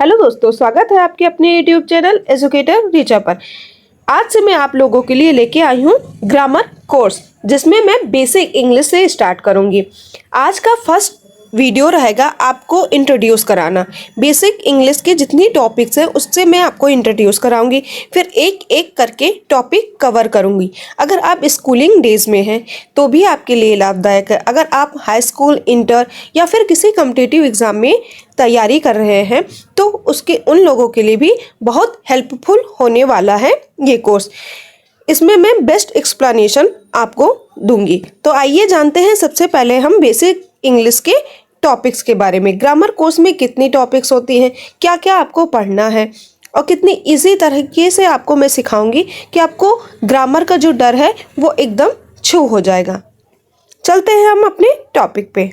Hello दोस्तों, स्वागत है आपके अपने यूट्यूब चैनल एजुकेटर रीचा पर। आज से मैं आप लोगों के लिए लेके आई हूँ ग्रामर कोर्स, जिसमें मैं बेसिक इंग्लिश से स्टार्ट करूँगी। आज का फर्स्ट वीडियो रहेगा आपको इंट्रोड्यूस कराना। बेसिक इंग्लिश के जितनी टॉपिक्स हैं उससे मैं आपको इंट्रोड्यूस कराऊंगी, फिर एक एक करके टॉपिक कवर करूंगी। अगर आप स्कूलिंग डेज में हैं तो भी आपके लिए लाभदायक है। अगर आप हाई स्कूल, इंटर या फिर किसी कॉम्पिटिटिव एग्ज़ाम में तैयारी कर रहे हैं तो उसके उन लोगों के लिए भी बहुत हेल्पफुल होने वाला है ये कोर्स। इसमें मैं बेस्ट एक्सप्लेनेशन आपको दूंगी। तो आइए जानते हैं सबसे पहले हम बेसिक इंग्लिश के टॉपिक्स के बारे में। ग्रामर कोर्स में कितनी टॉपिक्स होती हैं, क्या क्या आपको पढ़ना है और कितनी इजी तरीके से आपको मैं सिखाऊंगी कि आपको ग्रामर का जो डर है वो एकदम छू हो जाएगा। चलते हैं हम अपने टॉपिक पे।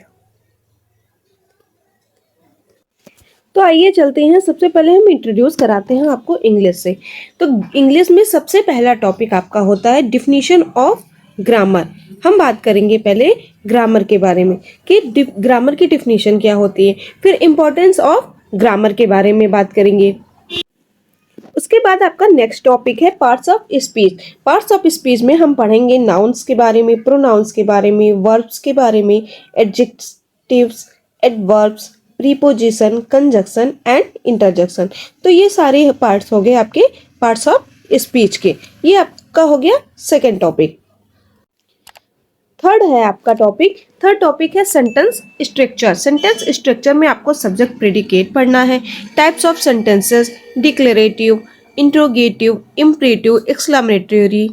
तो आइए चलते हैं। सबसे पहले हम इंट्रोड्यूस कराते हैं आपको इंग्लिश से। तो इंग्लिश में सबसे पहला टॉपिक आपका होता है डिफिनीशन ऑफ ग्रामर। हम बात करेंगे पहले ग्रामर के बारे में कि ग्रामर की डिफिनीशन क्या होती है, फिर इम्पोर्टेंस ऑफ ग्रामर के बारे में बात करेंगे। उसके बाद आपका नेक्स्ट टॉपिक है parts of speech. Parts of speech में हम पढ़ेंगे नाउन्स के बारे में, प्रोनाउंस के बारे में, वर्ब्स के बारे में, adjectives, adverbs, preposition, conjunction and interjection. तो ये सारे पार्ट्स हो गए आपके पार्ट्स ऑफ स्पीच के। ये आपका हो गया सेकेंड टॉपिक। थर्ड है आपका टॉपिक, थर्ड टॉपिक है सेंटेंस स्ट्रक्चर। सेंटेंस स्ट्रक्चर में आपको सब्जेक्ट प्रेडिकेट पढ़ना है, types of sentences, declarative, interrogative, imperative, exclamatory,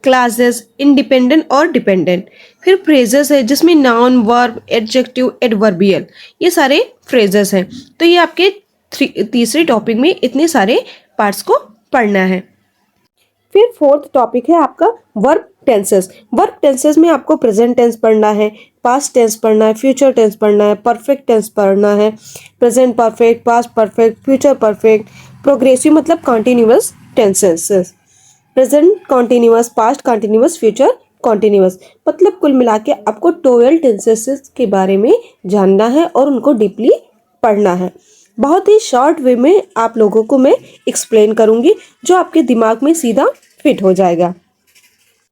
classes, independent और डिपेंडेंट। फिर फ्रेजेस है जिसमें नाउन, वर्ब, एडजेक्टिव, एडवर्बियल, ये सारे फ्रेजेस हैं। तो ये आपके तीसरे टॉपिक में इतने सारे पार्ट्स को पढ़ना है। फिर फोर्थ टॉपिक है आपका वर्ब टेंसेस। वर्ब टेंसेस में आपको प्रेजेंट टेंस पढ़ना है, पास्ट टेंस पढ़ना है, फ्यूचर टेंस पढ़ना है, परफेक्ट टेंस पढ़ना है, present perfect, past perfect, future perfect, progressive मतलब continuous tenses, present continuous, past continuous, future continuous. मतलब कुल मिला के आपको 12 टेंसेस के बारे में जानना है और उनको डीपली पढ़ना है। बहुत ही शॉर्ट वे में आप लोगों को मैं एक्सप्लेन करूंगी जो आपके दिमाग में सीधा फिट हो जाएगा।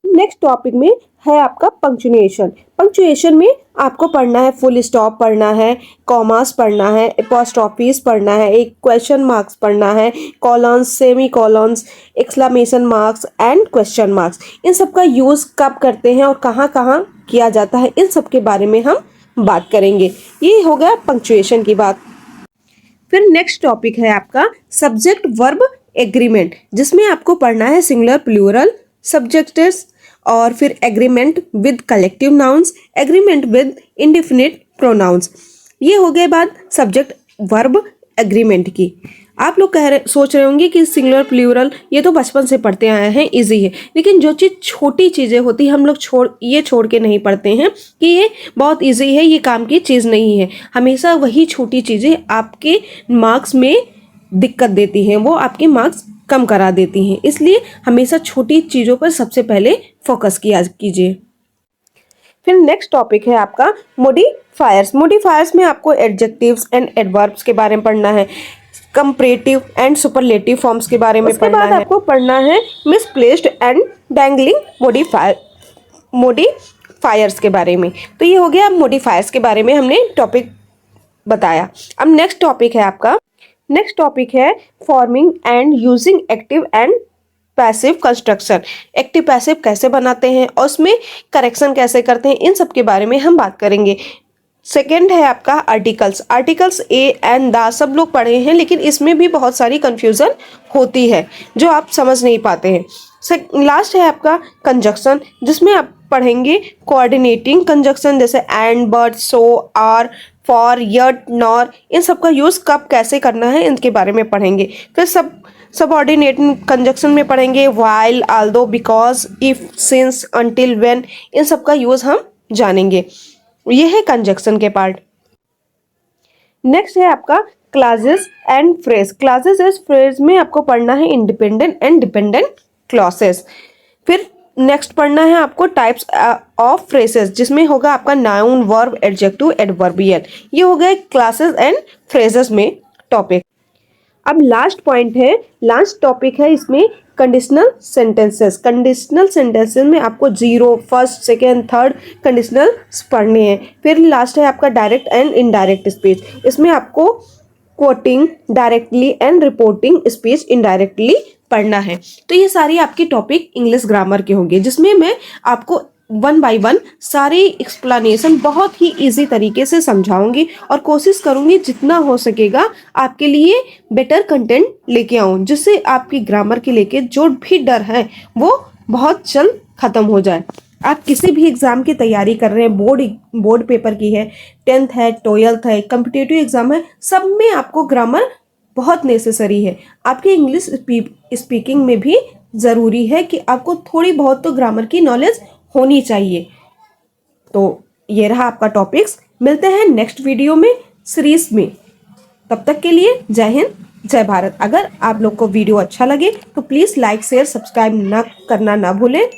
नेक्स्ट टॉपिक में है आपका पंक्चुएशन। पंक्चुएशन में आपको पढ़ना है फुल स्टॉप पढ़ना है, कॉमास पढ़ना है, एपोस्ट्रोफीज पढ़ना है, एक क्वेश्चन मार्क्स पढ़ना है, colons, semi colons, exclamation marks and question marks. इन सब का यूज़ कब करते हैं और कहाँ कहाँ किया जाता है, इन सब के बारे में हम बात करेंगे। ये हो गया पंक्चुएशन की बात। फिर नेक्स्ट टॉपिक है आपका सब्जेक्ट वर्ब एग्रीमेंट, जिसमें आपको पढ़ना है सिंगुलर, प्लूरल, सब्जेक्टिव्स और फिर agreement with collective nouns, agreement with indefinite pronouns. ये हो गए बात सब्जेक्ट वर्ब एग्रीमेंट की। आप लोग सोच रहे होंगे कि सिंगुलर, प्लूरल ये तो बचपन से पढ़ते आए हैं, इजी है। लेकिन जो चीज़ छोटी चीज़ें होती है हम लोग छोड़ के नहीं पढ़ते हैं कि ये बहुत इजी है, ये काम की चीज़ नहीं है। हमेशा वही छोटी चीज़ें आपके मार्क्स में दिक्कत देती हैं, वो आपके मार्क्स कम करा देती हैं। इसलिए हमेशा छोटी चीज़ों पर सबसे पहले फोकस किया कीजिए। फिर नेक्स्ट टॉपिक है आपका मॉडिफायर्स। मॉडिफायर्स में आपको एडजेक्टिव्स एंड एडवर्ब्स के बारे में पढ़ना है, कंपैरेटिव एंड सुपरलेटिव फॉर्म्स के बारे में पढ़ना है। आपको पढ़ना है मिसप्लेस्ड एंड डैंगलिंग मॉडिफायर्स के बारे में। तो ये हो गया मॉडिफायर्स के बारे में हमने टॉपिक बताया। अब नेक्स्ट टॉपिक है आपका, नेक्स्ट टॉपिक है forming and using active and passive construction. Active passive कैसे बनाते हैं और उसमें करेक्शन कैसे करते हैं, इन सब के बारे में हम बात करेंगे। सेकेंड है आपका articles. Articles A and the sub लोग पढ़े हैं, लेकिन इसमें भी बहुत सारी कंफ्यूजन होती है जो आप समझ नहीं पाते हैं। लास्ट है आपका कंजक्शन, जिसमें आप पढ़ेंगे कोऑर्डिनेटिंग कंजक्शन, जैसे and, but, so, or, for, yet, nor. इन सब का यूज़ कब कैसे करना है इनके बारे में पढ़ेंगे। फिर सबऑर्डिनेटिंग कंजक्शन में पढ़ेंगे while, although, because, if, since, until, when. इन सब का यूज़ हम जानेंगे। ये है कंजक्शन के पार्ट। नेक्स्ट है आपका classes and phrase. Classes and phrase में आपको पढ़ना है इंडिपेंडेंट एंड डिपेंडेंट क्लॉसेस। फिर नेक्स्ट पढ़ना है आपको टाइप्स ऑफ फ्रेजेस, जिसमें होगा आपका नाउन, वर्ब, एडजेक्टिव, एडवर्बियल। ये हो गए क्लासेस एंड फ्रेजेस में टॉपिक। अब लास्ट पॉइंट है, लास्ट टॉपिक है इसमें कंडीशनल सेंटेंसेस। कंडीशनल सेंटेंसेस में आपको zero, first, second, third conditional पढ़ने हैं। फिर लास्ट है आपका डायरेक्ट एंड इनडायरेक्ट स्पीच। इसमें आपको coating directly and reporting speech indirectly पढ़ना है। तो ये सारी आपकी टॉपिक इंग्लिश ग्रामर के होंगे, जिसमें मैं आपको वन बाय वन सारी एक्सप्लेनेशन बहुत ही इजी तरीके से समझाऊंगी और कोशिश करूंगी जितना हो सकेगा आपके लिए बेटर कंटेंट लेके आऊं, जिससे आपकी ग्रामर के लेके जो भी डर है वो बहुत जल्द खत्म हो जाए। आप किसी भी एग्जाम की तैयारी कर रहे हैं, बोर्ड पेपर की है, 10th है, 12th है, कम्पिटिटिव एग्जाम है, सब में आपको ग्रामर बहुत नेसेसरी है। आपके इंग्लिश स्पीकिंग में भी ज़रूरी है कि आपको थोड़ी बहुत तो ग्रामर की नॉलेज होनी चाहिए। तो ये रहा आपका टॉपिक्स। मिलते हैं नेक्स्ट वीडियो में सीरीज में। तब तक के लिए जय हिंद, जय भारत। अगर आप लोग को वीडियो अच्छा लगे तो प्लीज़ लाइक, शेयर, सब्सक्राइब करना ना भूलें।